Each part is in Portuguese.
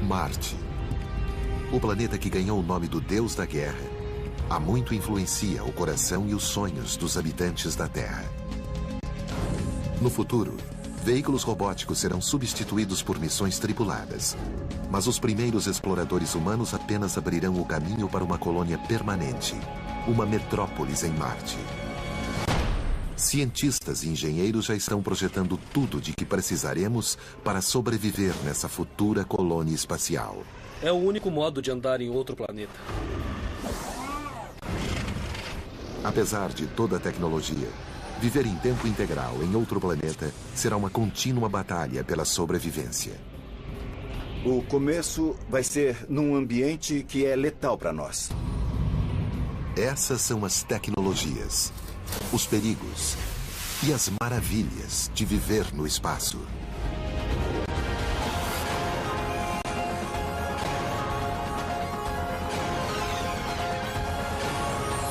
Marte. O planeta que ganhou o nome do Deus da Guerra, há muito influencia o coração e os sonhos dos habitantes da Terra. No futuro, veículos robóticos serão substituídos por missões tripuladas. Mas os primeiros exploradores humanos apenas abrirão o caminho para uma colônia permanente, uma metrópolis em Marte. Cientistas e engenheiros já estão projetando tudo de que precisaremos para sobreviver nessa futura colônia espacial. É o único modo de andar em outro planeta. Apesar de toda a tecnologia, viver em tempo integral em outro planeta será uma contínua batalha pela sobrevivência. O começo vai ser num ambiente que é letal para nós. Essas são as tecnologias, os perigos e as maravilhas de viver no espaço.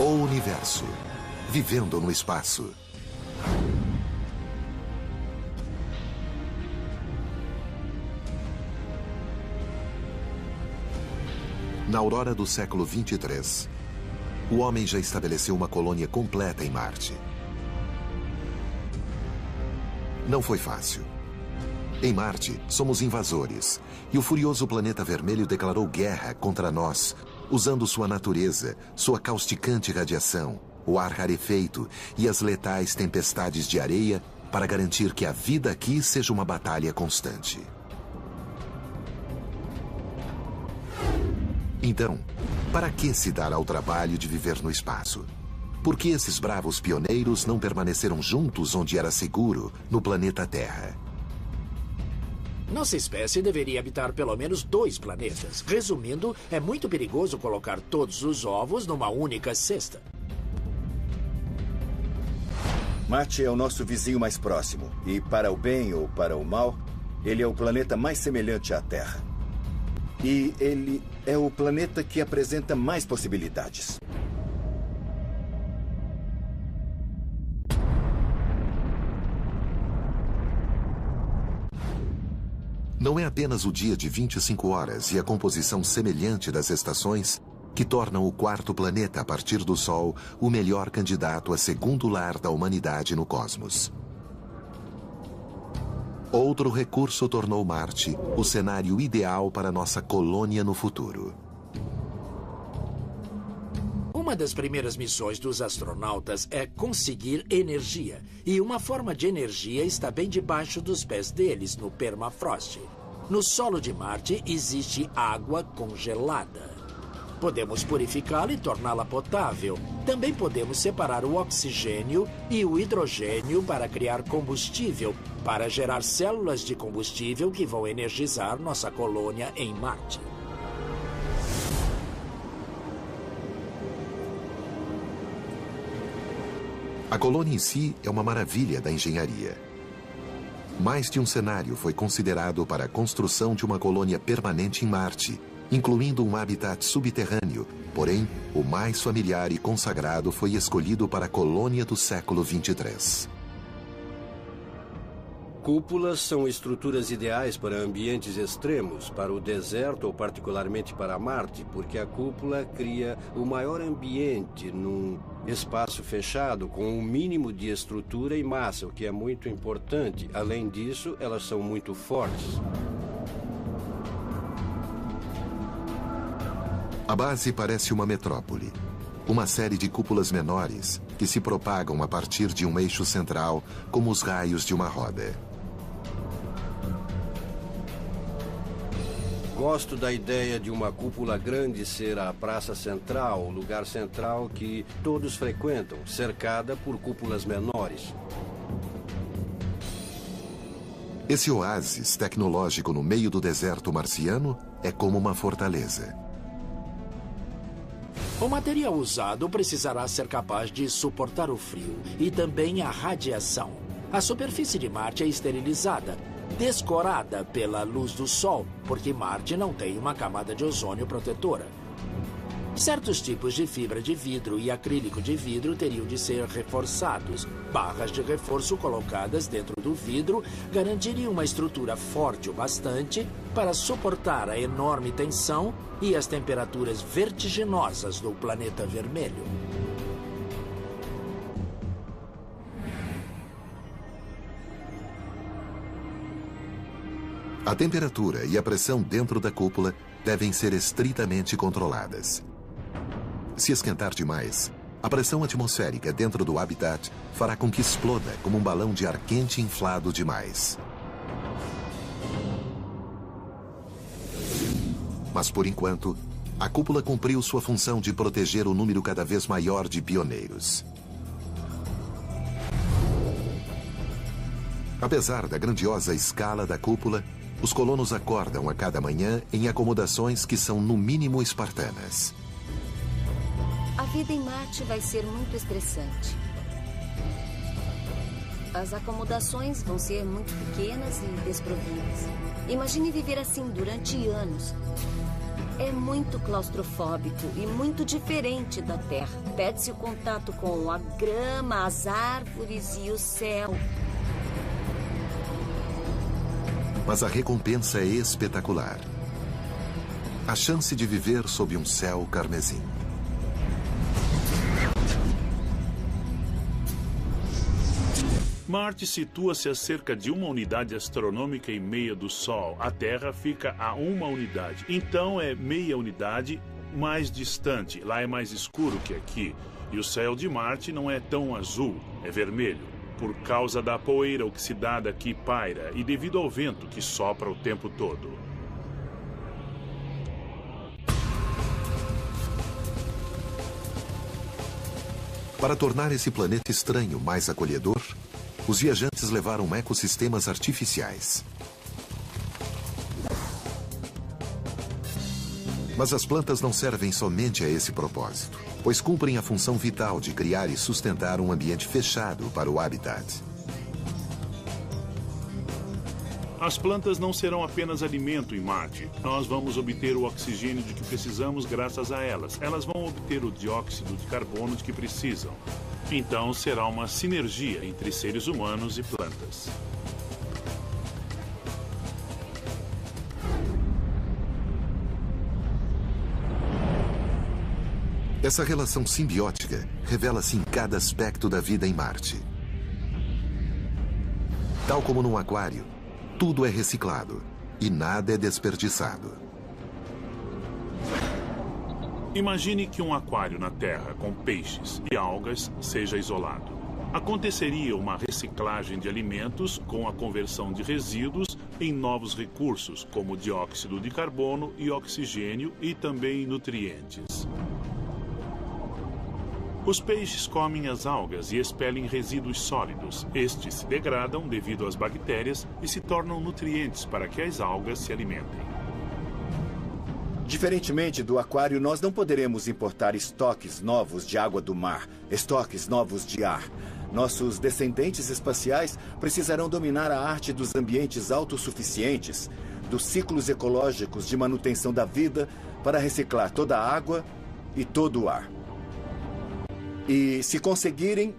O universo, vivendo no espaço. Na aurora do século 23, o homem já estabeleceu uma colônia completa em Marte. Não foi fácil. Em Marte, somos invasores, e o furioso planeta vermelho declarou guerra contra nós, usando sua natureza, sua causticante radiação, o ar rarefeito e as letais tempestades de areia para garantir que a vida aqui seja uma batalha constante. Então, para que se dar ao trabalho de viver no espaço? Por que esses bravos pioneiros não permaneceram juntos onde era seguro, no planeta Terra? Nossa espécie deveria habitar pelo menos 2 planetas. Resumindo, é muito perigoso colocar todos os ovos numa única cesta. Marte é o nosso vizinho mais próximo. E para o bem ou para o mal, ele é o planeta mais semelhante à Terra. E ele é o planeta que apresenta mais possibilidades. Não é apenas o dia de 25 horas e a composição semelhante das estações que tornam o quarto planeta a partir do Sol o melhor candidato a segundo lar da humanidade no cosmos. Outro recurso tornou Marte o cenário ideal para nossa colônia no futuro. Uma das primeiras missões dos astronautas é conseguir energia. E uma forma de energia está bem debaixo dos pés deles, no permafrost. No solo de Marte existe água congelada. Podemos purificá-la e torná-la potável. Também podemos separar o oxigênio e o hidrogênio para criar combustível, para gerar células de combustível que vão energizar nossa colônia em Marte. A colônia em si é uma maravilha da engenharia. Mais de um cenário foi considerado para a construção de uma colônia permanente em Marte, incluindo um habitat subterrâneo, porém, o mais familiar e consagrado foi escolhido para a colônia do século 23. Cúpulas são estruturas ideais para ambientes extremos, para o deserto ou particularmente para Marte, porque a cúpula cria o maior ambiente num espaço fechado com um mínimo de estrutura e massa, o que é muito importante. Além disso, elas são muito fortes. A base parece uma metrópole, uma série de cúpulas menores que se propagam a partir de um eixo central, como os raios de uma roda. Gosto da ideia de uma cúpula grande ser a praça central, o lugar central que todos frequentam, cercada por cúpulas menores. Esse oásis tecnológico no meio do deserto marciano é como uma fortaleza. O material usado precisará ser capaz de suportar o frio e também a radiação. A superfície de Marte é esterilizada, descorada pela luz do Sol, porque Marte não tem uma camada de ozônio protetora. Certos tipos de fibra de vidro e acrílico de vidro teriam de ser reforçados. Barras de reforço colocadas dentro do vidro garantiriam uma estrutura forte o bastante para suportar a enorme tensão e as temperaturas vertiginosas do planeta vermelho. A temperatura e a pressão dentro da cúpula devem ser estritamente controladas. Se esquentar demais, a pressão atmosférica dentro do habitat fará com que exploda como um balão de ar quente inflado demais. Mas, por enquanto, a cúpula cumpriu sua função de proteger o número cada vez maior de pioneiros. Apesar da grandiosa escala da cúpula, os colonos acordam a cada manhã em acomodações que são no mínimo espartanas. A vida em Marte vai ser muito estressante. As acomodações vão ser muito pequenas e desprovidas. Imagine viver assim durante anos. É muito claustrofóbico e muito diferente da Terra. Perde-se o contato com a grama, as árvores e o céu. Mas a recompensa é espetacular. A chance de viver sob um céu carmesim. Marte situa-se a cerca de 1 unidade astronômica e meia do Sol. A Terra fica a 1 unidade. Então é meia unidade mais distante. Lá é mais escuro que aqui. E o céu de Marte não é tão azul, é vermelho. Por causa da poeira oxidada que paira e devido ao vento que sopra o tempo todo. Para tornar esse planeta estranho mais acolhedor, os viajantes levaram ecossistemas artificiais. Mas as plantas não servem somente a esse propósito, pois cumprem a função vital de criar e sustentar um ambiente fechado para o habitat. As plantas não serão apenas alimento em Marte. Nós vamos obter o oxigênio de que precisamos graças a elas. Elas vão obter o dióxido de carbono de que precisam. Então será uma sinergia entre seres humanos e plantas. Essa relação simbiótica revela-se em cada aspecto da vida em Marte. Tal como num aquário, tudo é reciclado e nada é desperdiçado. Imagine que um aquário na Terra com peixes e algas seja isolado. Aconteceria uma reciclagem de alimentos com a conversão de resíduos em novos recursos, como dióxido de carbono e oxigênio e também nutrientes. Os peixes comem as algas e expelem resíduos sólidos. Estes se degradam devido às bactérias e se tornam nutrientes para que as algas se alimentem. Diferentemente do aquário, nós não poderemos importar estoques novos de água do mar, estoques novos de ar. Nossos descendentes espaciais precisarão dominar a arte dos ambientes autossuficientes, dos ciclos ecológicos de manutenção da vida para reciclar toda a água e todo o ar. E, se conseguirem,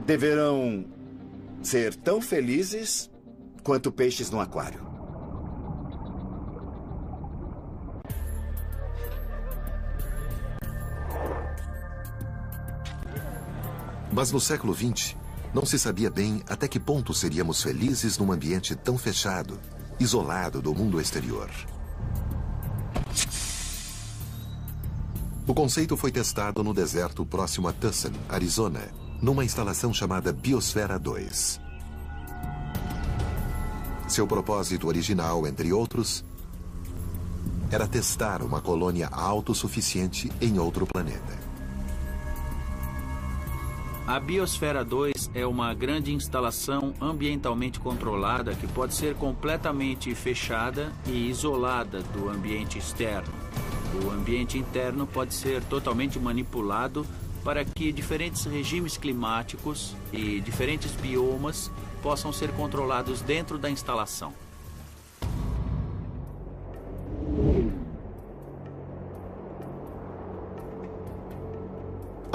deverão ser tão felizes quanto peixes no aquário. Mas no século XX, não se sabia bem até que ponto seríamos felizes num ambiente tão fechado, isolado do mundo exterior. O conceito foi testado no deserto próximo a Tucson, Arizona, numa instalação chamada Biosfera 2. Seu propósito original, entre outros, era testar uma colônia autossuficiente em outro planeta. A Biosfera 2 é uma grande instalação ambientalmente controlada que pode ser completamente fechada e isolada do ambiente externo. O ambiente interno pode ser totalmente manipulado para que diferentes regimes climáticos e diferentes biomas possam ser controlados dentro da instalação.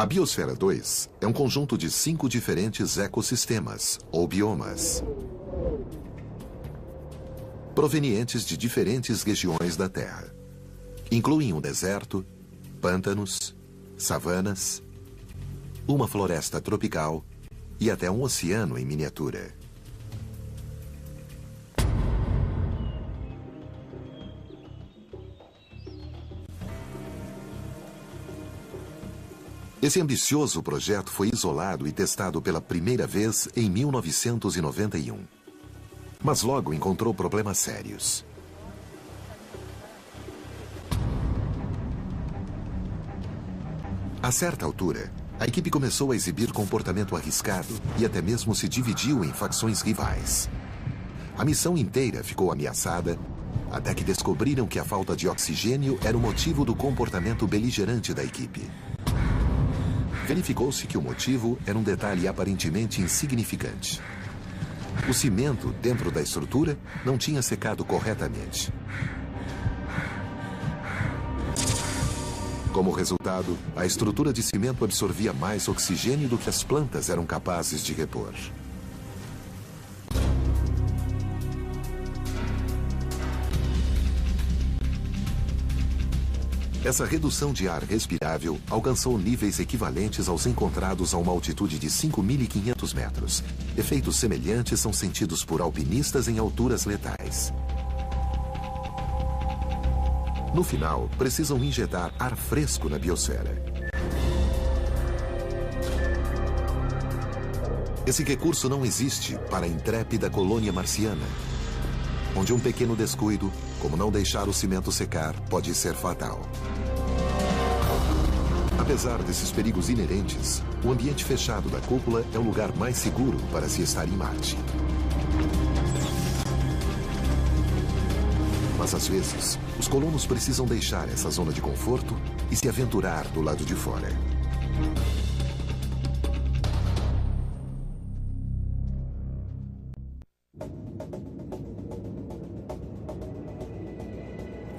A Biosfera 2 é um conjunto de 5 diferentes ecossistemas, ou biomas, provenientes de diferentes regiões da Terra. Incluem um deserto, pântanos, savanas, uma floresta tropical e até um oceano em miniatura. Esse ambicioso projeto foi isolado e testado pela primeira vez em 1991. Mas logo encontrou problemas sérios. A certa altura, a equipe começou a exibir comportamento arriscado e até mesmo se dividiu em facções rivais. A missão inteira ficou ameaçada, até que descobriram que a falta de oxigênio era o motivo do comportamento beligerante da equipe. Verificou-se que o motivo era um detalhe aparentemente insignificante. O cimento dentro da estrutura não tinha secado corretamente. Como resultado, a estrutura de cimento absorvia mais oxigênio do que as plantas eram capazes de repor. Essa redução de ar respirável alcançou níveis equivalentes aos encontrados a uma altitude de 5.500 metros. Efeitos semelhantes são sentidos por alpinistas em alturas letais. No final, precisam injetar ar fresco na biosfera. Esse recurso não existe para a intrépida colônia marciana, onde um pequeno descuido, como não deixar o cimento secar, pode ser fatal. Apesar desses perigos inerentes, o ambiente fechado da cúpula é o lugar mais seguro para se estar em Marte. Mas às vezes, os colonos precisam deixar essa zona de conforto e se aventurar do lado de fora.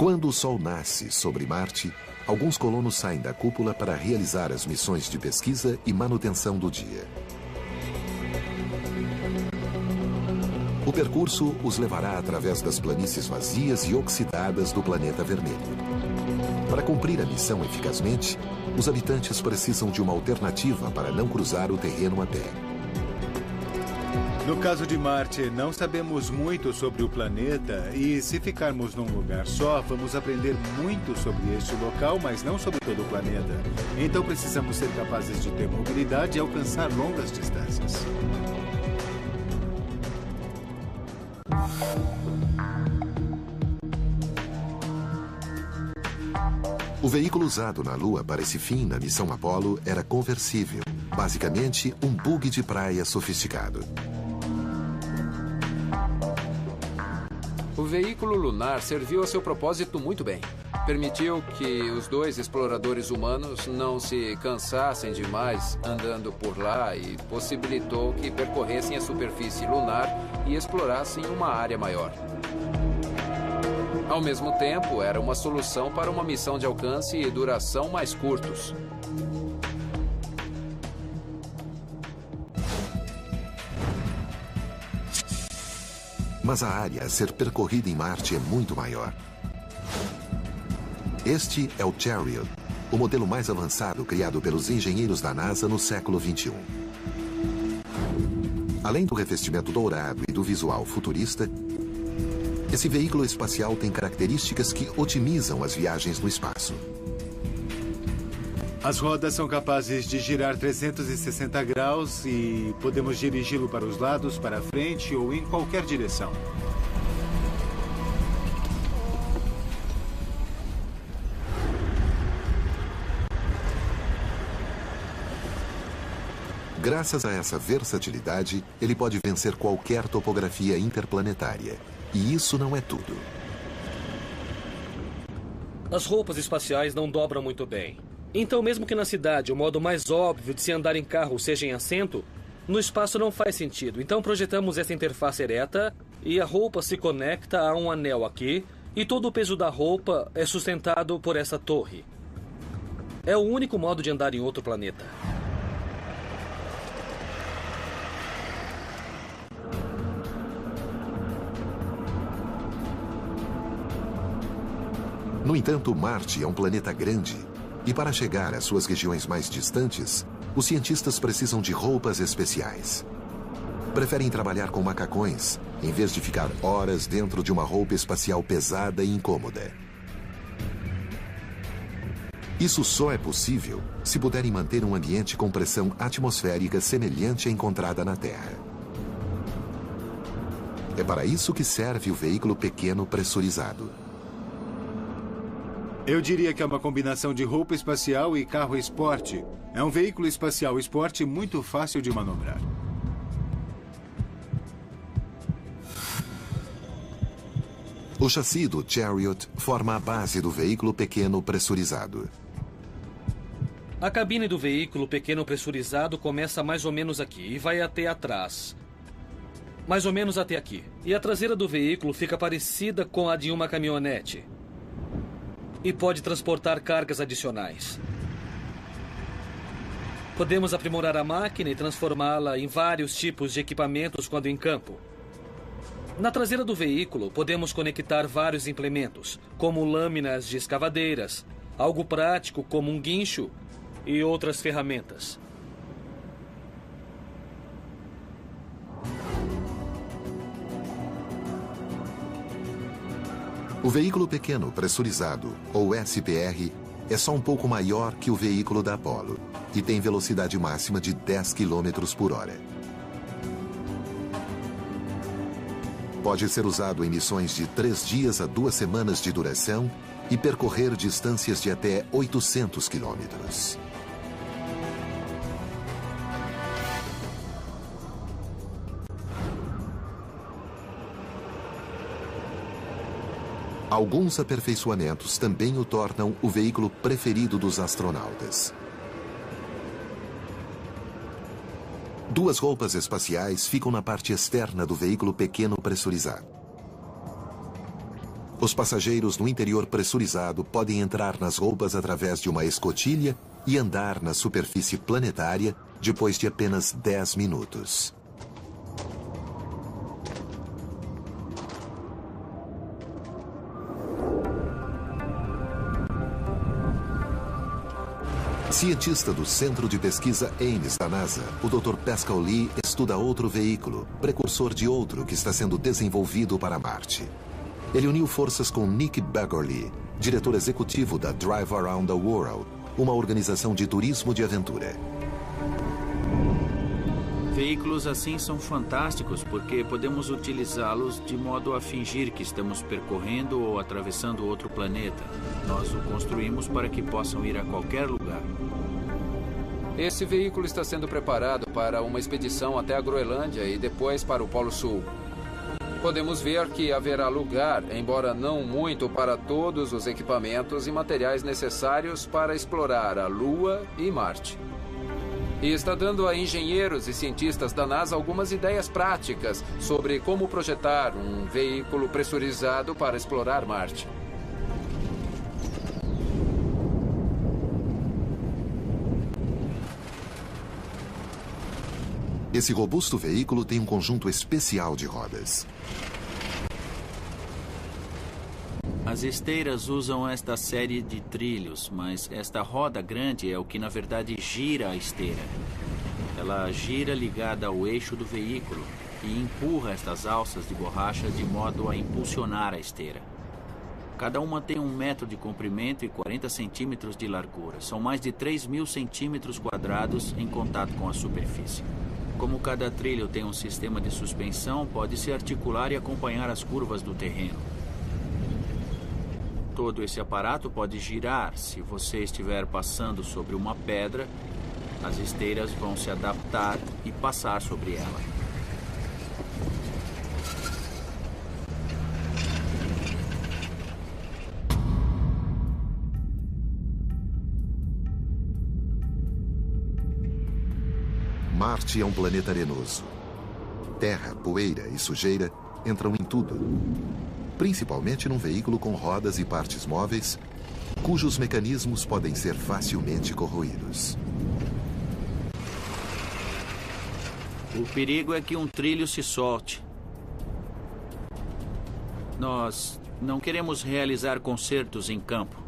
Quando o Sol nasce sobre Marte, alguns colonos saem da cúpula para realizar as missões de pesquisa e manutenção do dia. O percurso os levará através das planícies vazias e oxidadas do planeta vermelho. Para cumprir a missão eficazmente, os habitantes precisam de uma alternativa para não cruzar o terreno a pé. No caso de Marte, não sabemos muito sobre o planeta e se ficarmos num lugar só, vamos aprender muito sobre este local, mas não sobre todo o planeta. Então precisamos ser capazes de ter mobilidade e alcançar longas distâncias. O veículo usado na Lua para esse fim na missão Apollo era conversível, basicamente um bug de praia sofisticado. O veículo lunar serviu a seu propósito muito bem. Permitiu que os dois exploradores humanos não se cansassem demais andando por lá e possibilitou que percorressem a superfície lunar e explorassem uma área maior. Ao mesmo tempo, era uma solução para uma missão de alcance e duração mais curtos. Mas a área a ser percorrida em Marte é muito maior. Este é o Chariot, o modelo mais avançado criado pelos engenheiros da NASA no século XXI. Além do revestimento dourado e do visual futurista, esse veículo espacial tem características que otimizam as viagens no espaço. As rodas são capazes de girar 360 graus e podemos dirigi-lo para os lados, para a frente ou em qualquer direção. Graças a essa versatilidade, ele pode vencer qualquer topografia interplanetária. E isso não é tudo. As roupas espaciais não dobram muito bem. Então, mesmo que na cidade o modo mais óbvio de se andar em carro seja em assento, no espaço não faz sentido. Então projetamos essa interface ereta e a roupa se conecta a um anel aqui e todo o peso da roupa é sustentado por essa torre. É o único modo de andar em outro planeta. No entanto, Marte é um planeta grande e para chegar às suas regiões mais distantes, os cientistas precisam de roupas especiais. Preferem trabalhar com macacões, em vez de ficar horas dentro de uma roupa espacial pesada e incômoda. Isso só é possível se puderem manter um ambiente com pressão atmosférica semelhante à encontrada na Terra. É para isso que serve o veículo pequeno pressurizado. Eu diria que é uma combinação de roupa espacial e carro esporte. É um veículo espacial esporte muito fácil de manobrar. O chassi do Chariot forma a base do veículo pequeno pressurizado. A cabine do veículo pequeno pressurizado começa mais ou menos aqui e vai até atrás. Mais ou menos até aqui. E a traseira do veículo fica parecida com a de uma caminhonete. E pode transportar cargas adicionais. Podemos aprimorar a máquina e transformá-la em vários tipos de equipamentos quando em campo. Na traseira do veículo, podemos conectar vários implementos, como lâminas de escavadeiras, algo prático como um guincho e outras ferramentas. O veículo pequeno pressurizado, ou SPR, é só um pouco maior que o veículo da Apollo e tem velocidade máxima de 10 km por hora. Pode ser usado em missões de 3 dias a 2 semanas de duração e percorrer distâncias de até 800 quilômetros. Alguns aperfeiçoamentos também o tornam o veículo preferido dos astronautas. 2 roupas espaciais ficam na parte externa do veículo pequeno pressurizado. Os passageiros no interior pressurizado podem entrar nas roupas através de uma escotilha e andar na superfície planetária depois de apenas 10 minutos. Cientista do Centro de Pesquisa Ames da NASA, o Dr. Pascal Lee estuda outro veículo, precursor de outro que está sendo desenvolvido para Marte. Ele uniu forças com Nick Baggerly, diretor executivo da Drive Around the World, uma organização de turismo de aventura. Veículos assim são fantásticos porque podemos utilizá-los de modo a fingir que estamos percorrendo ou atravessando outro planeta. Nós o construímos para que possam ir a qualquer lugar. Esse veículo está sendo preparado para uma expedição até a Groenlândia e depois para o Polo Sul. Podemos ver que haverá lugar, embora não muito, para todos os equipamentos e materiais necessários para explorar a Lua e Marte. E está dando a engenheiros e cientistas da NASA algumas ideias práticas sobre como projetar um veículo pressurizado para explorar Marte. Esse robusto veículo tem um conjunto especial de rodas. As esteiras usam esta série de trilhos, mas esta roda grande é o que na verdade gira a esteira. Ela gira ligada ao eixo do veículo e empurra estas alças de borracha de modo a impulsionar a esteira. Cada uma tem 1 metro de comprimento e 40 centímetros de largura. São mais de 3.000 centímetros quadrados em contato com a superfície. Como cada trilho tem um sistema de suspensão, pode-se articular e acompanhar as curvas do terreno. Todo esse aparato pode girar. Se você estiver passando sobre uma pedra, as esteiras vão se adaptar e passar sobre ela. Marte é um planeta arenoso. Terra, poeira e sujeira entram em tudo. Principalmente num veículo com rodas e partes móveis cujos mecanismos podem ser facilmente corroídos. O perigo é que um trilho se solte. Nós não queremos realizar concertos em campo.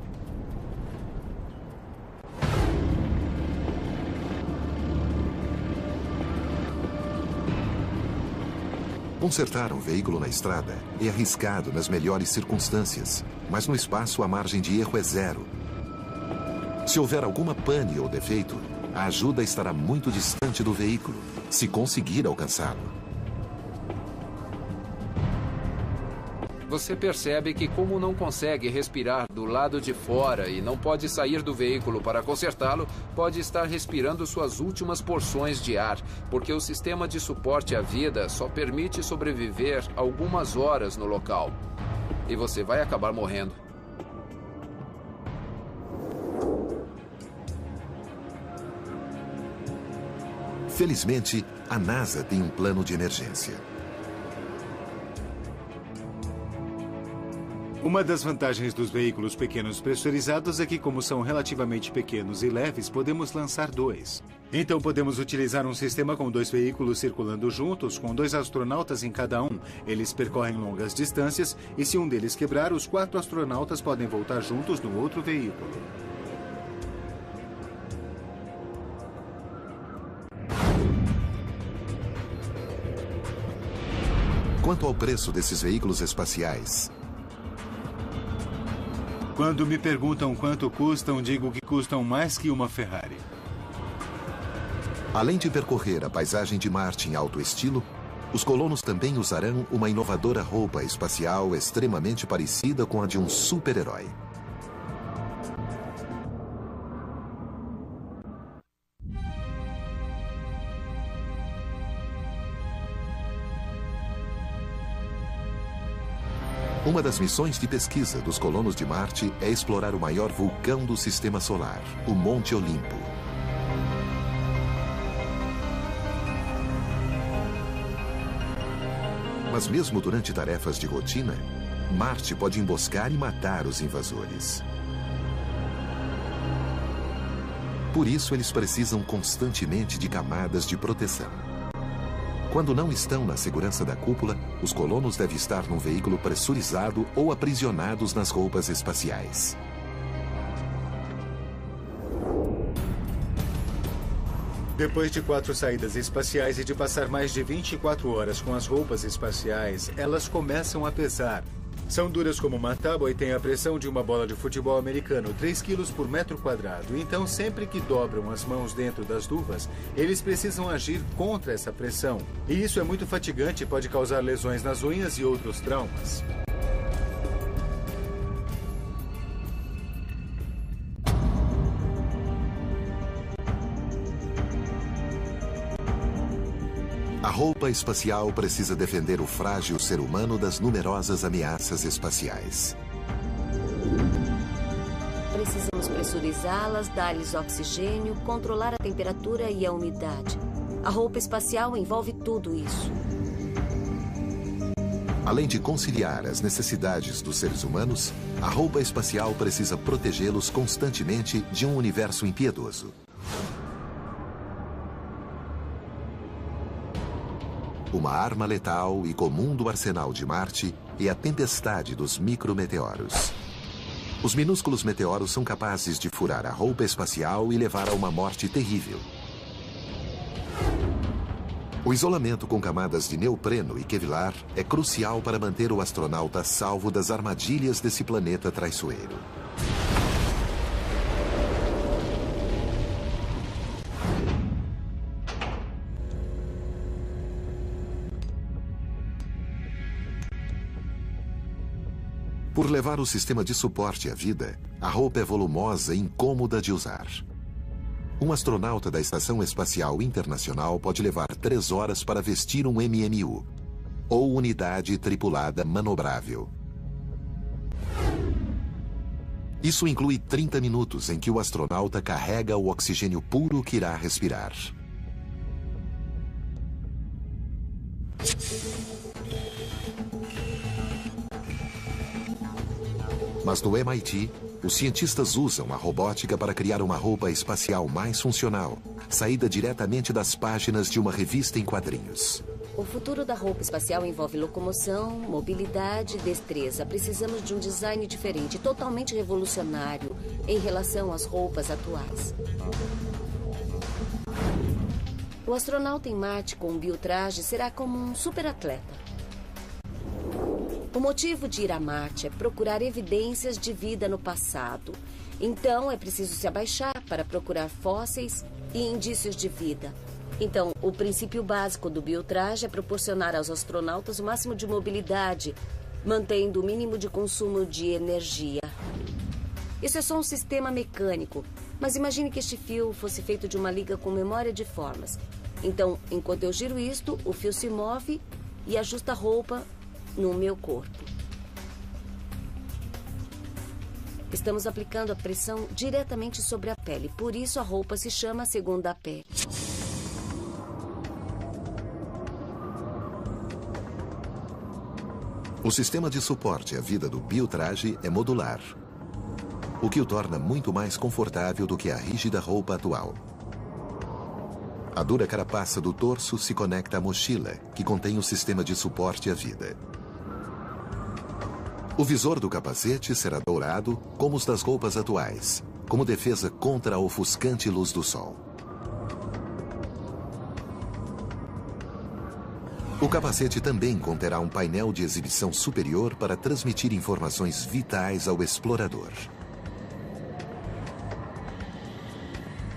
Consertar um veículo na estrada é arriscado nas melhores circunstâncias, mas no espaço a margem de erro é zero. Se houver alguma pane ou defeito, a ajuda estará muito distante do veículo, se conseguir alcançá-lo. Você percebe que, como não consegue respirar do lado de fora e não pode sair do veículo para consertá-lo, pode estar respirando suas últimas porções de ar, porque o sistema de suporte à vida só permite sobreviver algumas horas no local. E você vai acabar morrendo. Felizmente, a NASA tem um plano de emergência. Uma das vantagens dos veículos pequenos pressurizados é que, como são relativamente pequenos e leves, podemos lançar dois. Então podemos utilizar um sistema com 2 veículos circulando juntos, com 2 astronautas em cada um. Eles percorrem longas distâncias e, se um deles quebrar, os 4 astronautas podem voltar juntos no outro veículo. Quanto ao preço desses veículos espaciais, quando me perguntam quanto custam, digo que custam mais que uma Ferrari. Além de percorrer a paisagem de Marte em alto estilo, os colonos também usarão uma inovadora roupa espacial extremamente parecida com a de um super-herói. Uma das missões de pesquisa dos colonos de Marte é explorar o maior vulcão do Sistema Solar, o Monte Olimpo. Mas mesmo durante tarefas de rotina, Marte pode emboscar e matar os invasores. Por isso, eles precisam constantemente de camadas de proteção. Quando não estão na segurança da cúpula, os colonos devem estar num veículo pressurizado ou aprisionados nas roupas espaciais. Depois de 4 saídas espaciais e de passar mais de 24 horas com as roupas espaciais, elas começam a pesar. São duras como uma tábua e têm a pressão de uma bola de futebol americano, 3 quilos por metro quadrado. Então, sempre que dobram as mãos dentro das luvas, eles precisam agir contra essa pressão. E isso é muito fatigante e pode causar lesões nas unhas e outros traumas. A roupa espacial precisa defender o frágil ser humano das numerosas ameaças espaciais. Precisamos pressurizá-las, dar-lhes oxigênio, controlar a temperatura e a umidade. A roupa espacial envolve tudo isso. Além de conciliar as necessidades dos seres humanos, a roupa espacial precisa protegê-los constantemente de um universo impiedoso. Uma arma letal e comum do arsenal de Marte é a tempestade dos micrometeoros. Os minúsculos meteoros são capazes de furar a roupa espacial e levar a uma morte terrível. O isolamento com camadas de neopreno e kevlar é crucial para manter o astronauta salvo das armadilhas desse planeta traiçoeiro. Por levar o sistema de suporte à vida, a roupa é volumosa e incômoda de usar. Um astronauta da Estação Espacial Internacional pode levar 3 horas para vestir um MMU, ou unidade tripulada manobrável. Isso inclui 30 minutos em que o astronauta carrega o oxigênio puro que irá respirar. Mas no MIT, os cientistas usam a robótica para criar uma roupa espacial mais funcional, saída diretamente das páginas de uma revista em quadrinhos. O futuro da roupa espacial envolve locomoção, mobilidade e destreza. Precisamos de um design diferente, totalmente revolucionário em relação às roupas atuais. O astronauta em Marte com um biotraje será como um superatleta. O motivo de ir a Marte é procurar evidências de vida no passado. Então, é preciso se abaixar para procurar fósseis e indícios de vida. Então, o princípio básico do biotraje é proporcionar aos astronautas o máximo de mobilidade, mantendo o mínimo de consumo de energia. Isso é só um sistema mecânico, mas imagine que este fio fosse feito de uma liga com memória de formas. Então, enquanto eu giro isto, o fio se move e ajusta a roupa no meu corpo. Estamos aplicando a pressão diretamente sobre a pele, por isso a roupa se chama segunda pele. O sistema de suporte à vida do biotraje é modular, o que o torna muito mais confortável do que a rígida roupa atual. A dura carapaça do torso se conecta à mochila, que contém o sistema de suporte à vida. O visor do capacete será dourado, como os das roupas atuais, como defesa contra a ofuscante luz do sol. O capacete também conterá um painel de exibição superior para transmitir informações vitais ao explorador.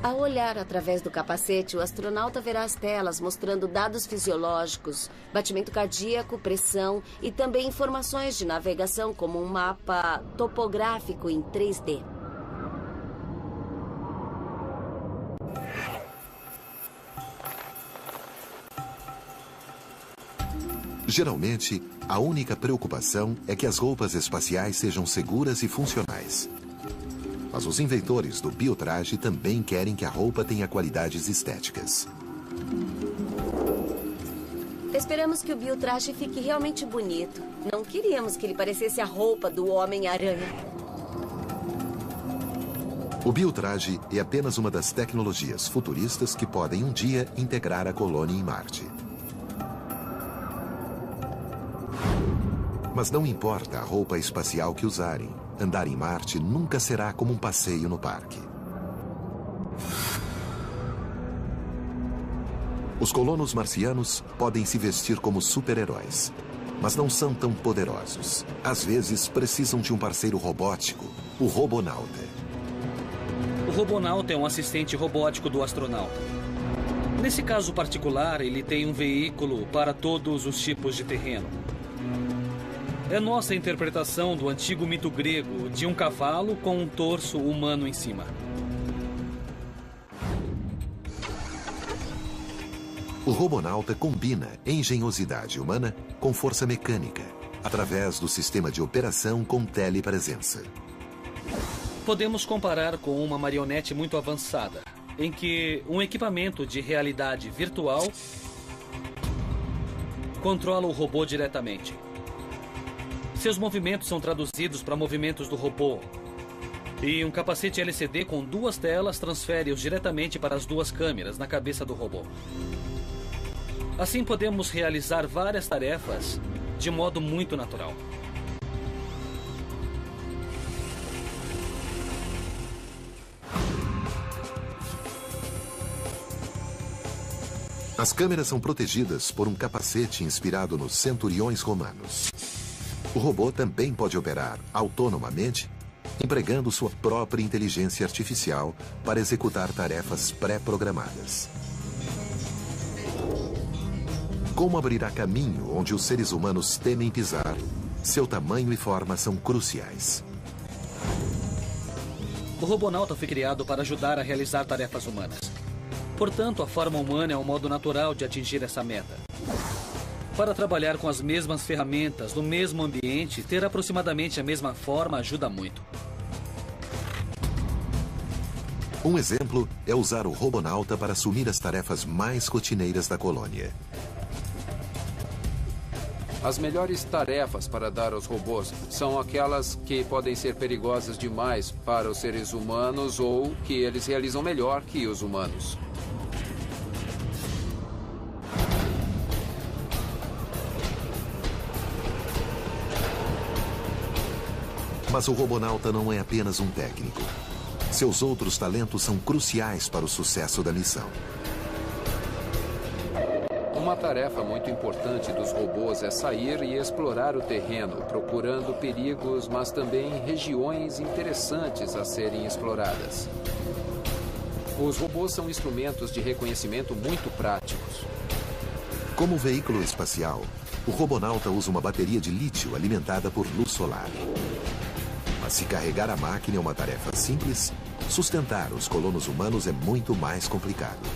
Ao olhar através do capacete, o astronauta verá as telas mostrando dados fisiológicos, batimento cardíaco, pressão e também informações de navegação, como um mapa topográfico em 3D. Geralmente, a única preocupação é que as roupas espaciais sejam seguras e funcionais. Mas os inventores do biotraje também querem que a roupa tenha qualidades estéticas. Esperamos que o biotraje fique realmente bonito. Não queríamos que ele parecesse a roupa do Homem-Aranha. O biotraje é apenas uma das tecnologias futuristas que podem um dia integrar a colônia em Marte. Mas não importa a roupa espacial que usarem, andar em Marte nunca será como um passeio no parque. Os colonos marcianos podem se vestir como super-heróis, mas não são tão poderosos. Às vezes, precisam de um parceiro robótico, o Robonauta. O Robonauta é um assistente robótico do astronauta. Nesse caso particular, ele tem um veículo para todos os tipos de terreno. É nossa interpretação do antigo mito grego de um cavalo com um torso humano em cima. O Robonauta combina engenhosidade humana com força mecânica, através do sistema de operação com telepresença. Podemos comparar com uma marionete muito avançada, em que um equipamento de realidade virtual controla o robô diretamente. Seus movimentos são traduzidos para movimentos do robô. E um capacete LCD com 2 telas transfere-os diretamente para as 2 câmeras na cabeça do robô. Assim podemos realizar várias tarefas de modo muito natural. As câmeras são protegidas por um capacete inspirado nos centuriões romanos. O robô também pode operar autonomamente, empregando sua própria inteligência artificial para executar tarefas pré-programadas. Como abrirá caminho onde os seres humanos temem pisar, seu tamanho e forma são cruciais. O Robonauta foi criado para ajudar a realizar tarefas humanas. Portanto, a forma humana é um modo natural de atingir essa meta. Para trabalhar com as mesmas ferramentas, no mesmo ambiente, ter aproximadamente a mesma forma ajuda muito. Um exemplo é usar o Robonauta para assumir as tarefas mais rotineiras da colônia. As melhores tarefas para dar aos robôs são aquelas que podem ser perigosas demais para os seres humanos ou que eles realizam melhor que os humanos. Mas o robonauta não é apenas um técnico. Seus outros talentos são cruciais para o sucesso da missão. Uma tarefa muito importante dos robôs é sair e explorar o terreno, procurando perigos, mas também regiões interessantes a serem exploradas. Os robôs são instrumentos de reconhecimento muito práticos. Como veículo espacial, o robonauta usa uma bateria de lítio alimentada por luz solar. Mas se carregar a máquina é uma tarefa simples, sustentar os colonos humanos é muito mais complicado.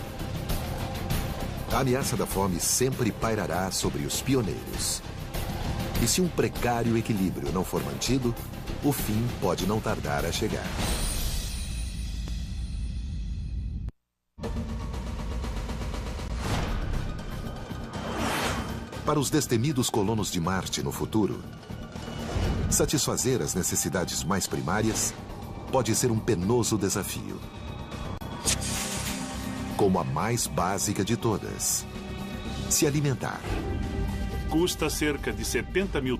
A ameaça da fome sempre pairará sobre os pioneiros. E se um precário equilíbrio não for mantido, o fim pode não tardar a chegar. Para os destemidos colonos de Marte no futuro, satisfazer as necessidades mais primárias pode ser um penoso desafio. Como a mais básica de todas: se alimentar. Custa cerca de $70 mil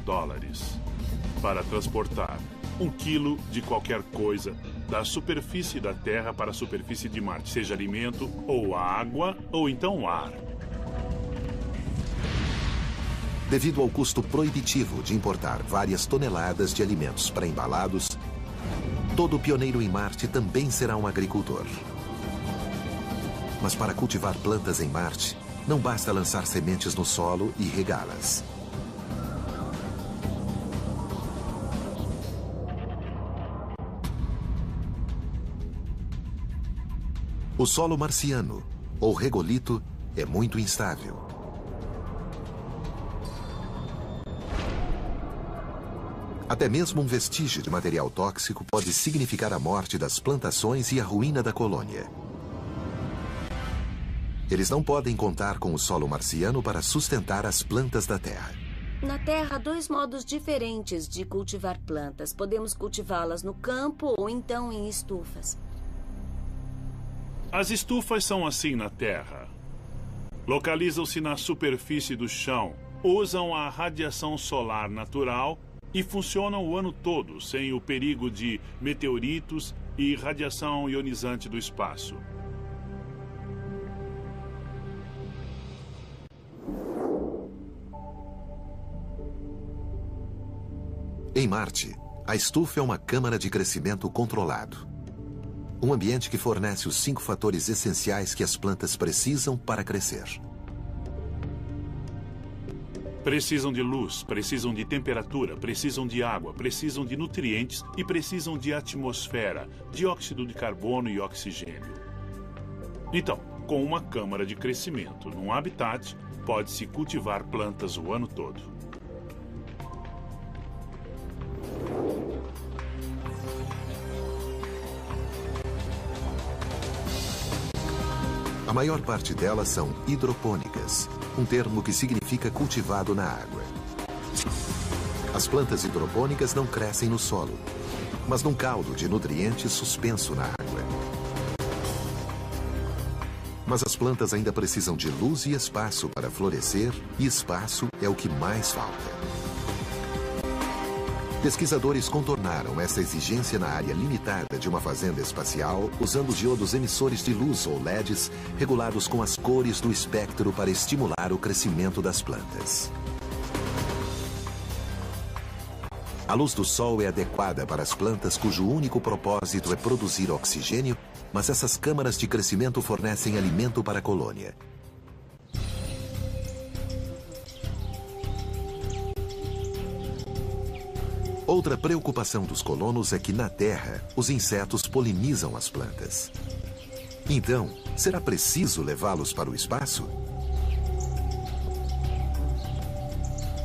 para transportar 1 quilo de qualquer coisa da superfície da Terra para a superfície de Marte, seja alimento ou água ou então ar. Devido ao custo proibitivo de importar várias toneladas de alimentos pré-embalados, todo pioneiro em Marte também será um agricultor. Mas para cultivar plantas em Marte, não basta lançar sementes no solo e regá-las. O solo marciano, ou regolito, é muito instável. Até mesmo um vestígio de material tóxico pode significar a morte das plantações e a ruína da colônia. Eles não podem contar com o solo marciano para sustentar as plantas da Terra. Na Terra, há 2 modos diferentes de cultivar plantas. Podemos cultivá-las no campo ou então em estufas. As estufas são assim na Terra. Localizam-se na superfície do chão, usam a radiação solar natural e funcionam o ano todo, sem o perigo de meteoritos e radiação ionizante do espaço. Em Marte, a estufa é uma câmara de crescimento controlado. Um ambiente que fornece os 5 fatores essenciais que as plantas precisam para crescer. Precisam de luz, precisam de temperatura, precisam de água, precisam de nutrientes e precisam de atmosfera, dióxido de carbono e oxigênio. Então, com uma câmara de crescimento num habitat, pode-se cultivar plantas o ano todo. A maior parte delas são hidropônicas, um termo que significa cultivado na água. As plantas hidropônicas não crescem no solo, mas num caldo de nutrientes suspenso na água. Mas as plantas ainda precisam de luz e espaço para florescer, e espaço é o que mais falta. Pesquisadores contornaram essa exigência na área limitada de uma fazenda espacial usando diodos emissores de luz ou LEDs regulados com as cores do espectro para estimular o crescimento das plantas. A luz do sol é adequada para as plantas cujo único propósito é produzir oxigênio, mas essas câmaras de crescimento fornecem alimento para a colônia. Outra preocupação dos colonos é que, na Terra, os insetos polinizam as plantas. Então, será preciso levá-los para o espaço?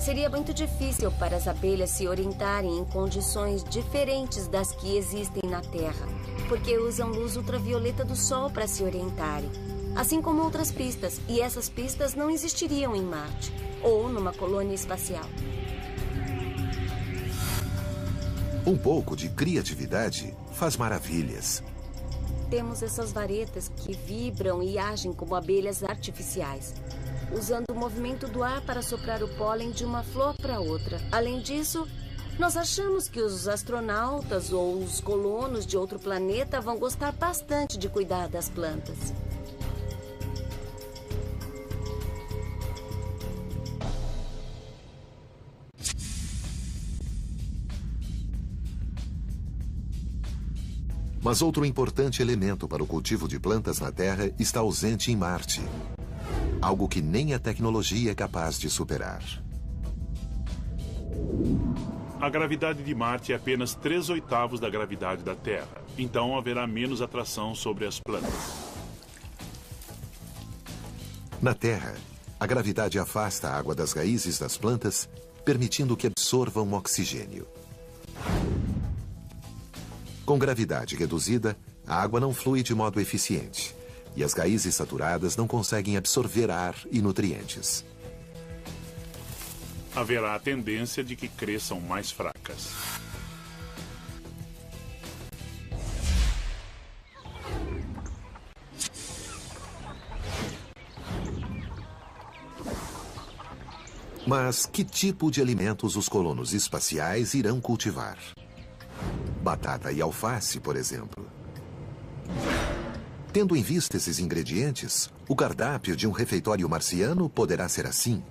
Seria muito difícil para as abelhas se orientarem em condições diferentes das que existem na Terra, porque usam luz ultravioleta do Sol para se orientarem, assim como outras pistas, e essas pistas não existiriam em Marte. ou numa colônia espacial. Um pouco de criatividade faz maravilhas. Temos essas varetas que vibram e agem como abelhas artificiais, usando o movimento do ar para soprar o pólen de uma flor para outra. Além disso, nós achamos que os astronautas ou os colonos de outro planeta vão gostar bastante de cuidar das plantas. Mas outro importante elemento para o cultivo de plantas na Terra está ausente em Marte. Algo que nem a tecnologia é capaz de superar. A gravidade de Marte é apenas 3/8 da gravidade da Terra. Então haverá menos atração sobre as plantas. Na Terra, a gravidade afasta a água das raízes das plantas, permitindo que absorvam oxigênio. Com gravidade reduzida, a água não flui de modo eficiente e as raízes saturadas não conseguem absorver ar e nutrientes. Haverá a tendência de que cresçam mais fracas. Mas que tipo de alimentos os colonos espaciais irão cultivar? Batata e alface, por exemplo. Tendo em vista esses ingredientes, o cardápio de um refeitório marciano poderá ser assim.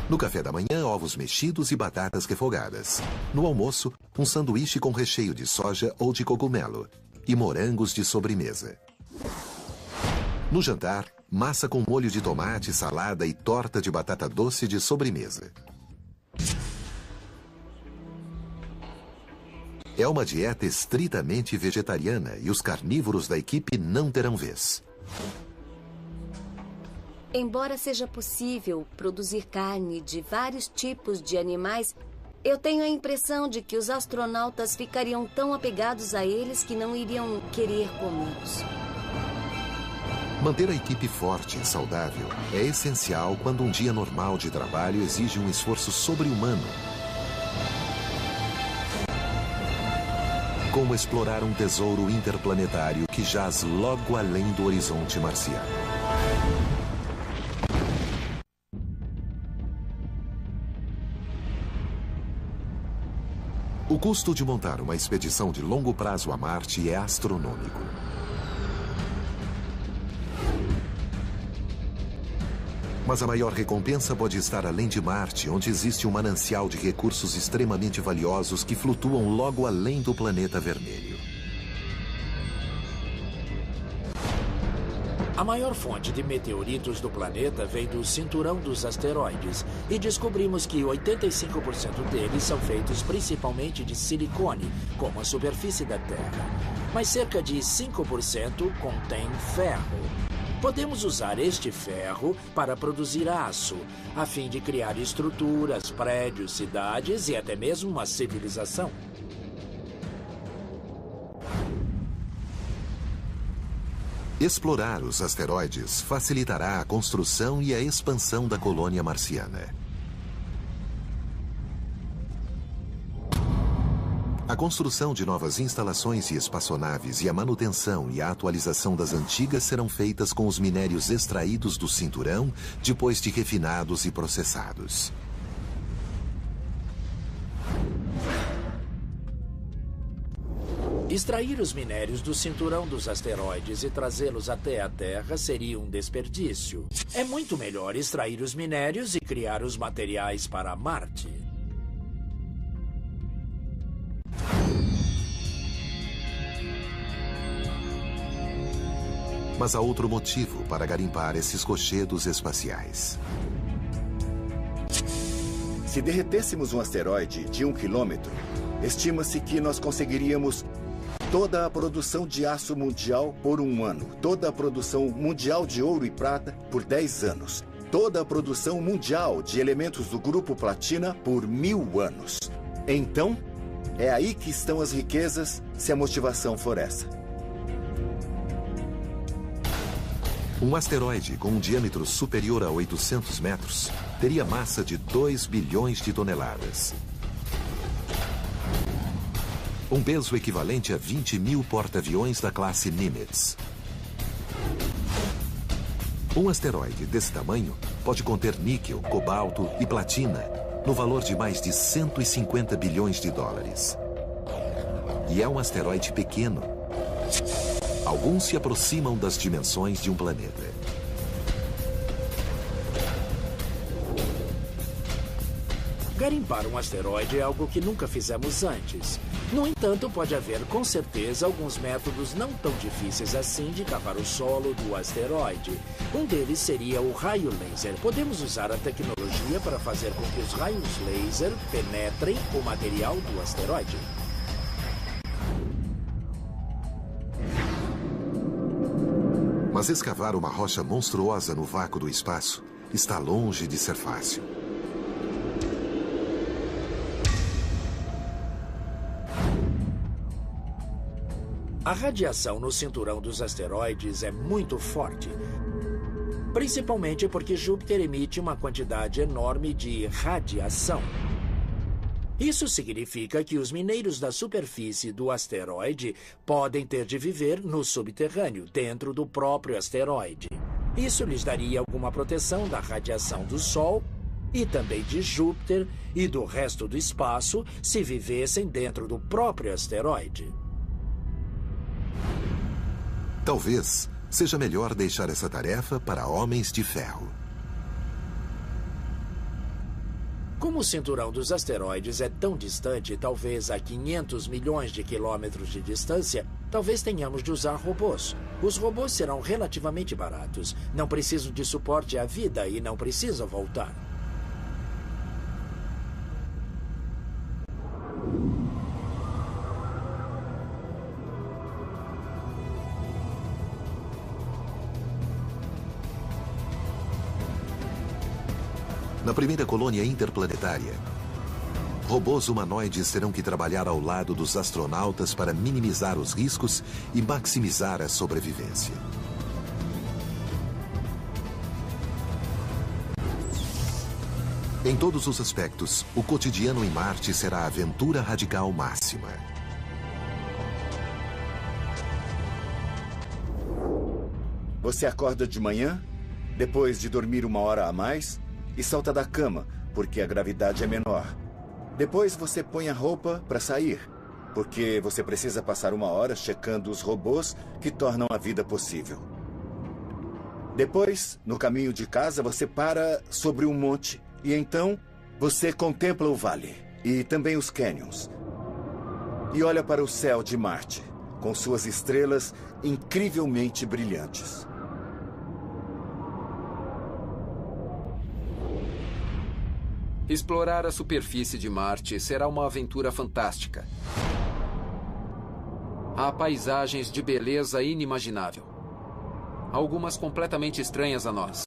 No café da manhã, ovos mexidos e batatas refogadas. No almoço, um sanduíche com recheio de soja ou de cogumelo. E morangos de sobremesa. No jantar, massa com molho de tomate, salada e torta de batata doce de sobremesa. É uma dieta estritamente vegetariana e os carnívoros da equipe não terão vez. Embora seja possível produzir carne de vários tipos de animais, eu tenho a impressão de que os astronautas ficariam tão apegados a eles que não iriam querer comê-los. Manter a equipe forte e saudável é essencial quando um dia normal de trabalho exige um esforço sobre-humano. Como explorar um tesouro interplanetário que jaz logo além do horizonte marciano. O custo de montar uma expedição de longo prazo a Marte é astronômico. Mas a maior recompensa pode estar além de Marte, onde existe um manancial de recursos extremamente valiosos que flutuam logo além do planeta vermelho. A maior fonte de meteoritos do planeta vem do cinturão dos asteroides e descobrimos que 85% deles são feitos principalmente de silicone, como a superfície da Terra. Mas cerca de 5% contém ferro. Podemos usar este ferro para produzir aço, a fim de criar estruturas, prédios, cidades e até mesmo uma civilização. Explorar os asteroides facilitará a construção e a expansão da colônia marciana. A construção de novas instalações e espaçonaves e a manutenção e a atualização das antigas serão feitas com os minérios extraídos do cinturão, depois de refinados e processados. Extrair os minérios do cinturão dos asteroides e trazê-los até a Terra seria um desperdício. É muito melhor extrair os minérios e criar os materiais para Marte. Mas há outro motivo para garimpar esses rochedos espaciais. Se derretêssemos um asteroide de 1 quilômetro, estima-se que nós conseguiríamos toda a produção de aço mundial por 1 ano, toda a produção mundial de ouro e prata por 10 anos, toda a produção mundial de elementos do grupo platina por 1000 anos. Então, é aí que estão as riquezas, se a motivação for essa. Um asteroide com um diâmetro superior a 800 metros teria massa de 2 bilhões de toneladas. Um peso equivalente a 20 mil porta-aviões da classe Nimitz. Um asteroide desse tamanho pode conter níquel, cobalto e platina, no valor de mais de 150 bilhões de dólares. E é um asteroide pequeno. Alguns se aproximam das dimensões de um planeta. Garimpar um asteroide é algo que nunca fizemos antes. No entanto, pode haver, com certeza, alguns métodos não tão difíceis assim de cavar o solo do asteroide. Um deles seria o raio laser. Podemos usar a tecnologia para fazer com que os raios laser penetrem o material do asteroide. Mas escavar uma rocha monstruosa no vácuo do espaço está longe de ser fácil. A radiação no cinturão dos asteroides é muito forte, principalmente porque Júpiter emite uma quantidade enorme de radiação. Isso significa que os mineiros da superfície do asteroide podem ter de viver no subterrâneo, dentro do próprio asteroide. Isso lhes daria alguma proteção da radiação do Sol e também de Júpiter e do resto do espaço se vivessem dentro do próprio asteroide. Talvez seja melhor deixar essa tarefa para homens de ferro. Como o cinturão dos asteroides é tão distante, talvez a 500 milhões de quilômetros de distância, talvez tenhamos de usar robôs. Os robôs serão relativamente baratos, não precisam de suporte à vida e não precisam voltar. Na primeira colônia interplanetária, robôs humanoides terão que trabalhar ao lado dos astronautas para minimizar os riscos e maximizar a sobrevivência. Em todos os aspectos, o cotidiano em Marte será a aventura radical máxima. Você acorda de manhã, depois de dormir 1 hora a mais, e salta da cama, porque a gravidade é menor. Depois você põe a roupa para sair, porque você precisa passar 1 hora checando os robôs que tornam a vida possível. Depois, no caminho de casa, você para sobre um monte e então você contempla o vale e também os canyons. E olha para o céu de Marte, com suas estrelas incrivelmente brilhantes. Explorar a superfície de Marte será uma aventura fantástica. Há paisagens de beleza inimaginável. Algumas completamente estranhas a nós.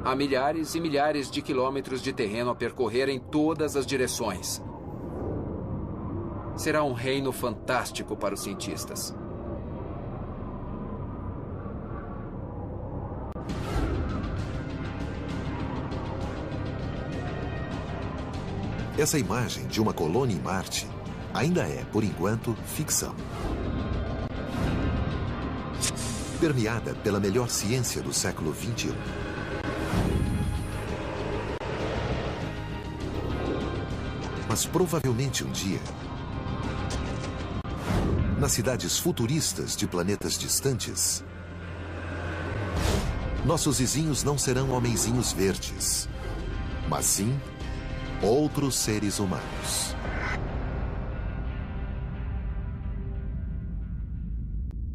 Há milhares e milhares de quilômetros de terreno a percorrer em todas as direções. Será um reino fantástico para os cientistas. Essa imagem de uma colônia em Marte ainda é, por enquanto, ficção. Permeada pela melhor ciência do século XXI. Mas provavelmente um dia, nas cidades futuristas de planetas distantes, nossos vizinhos não serão homenzinhos verdes, mas sim outros seres humanos.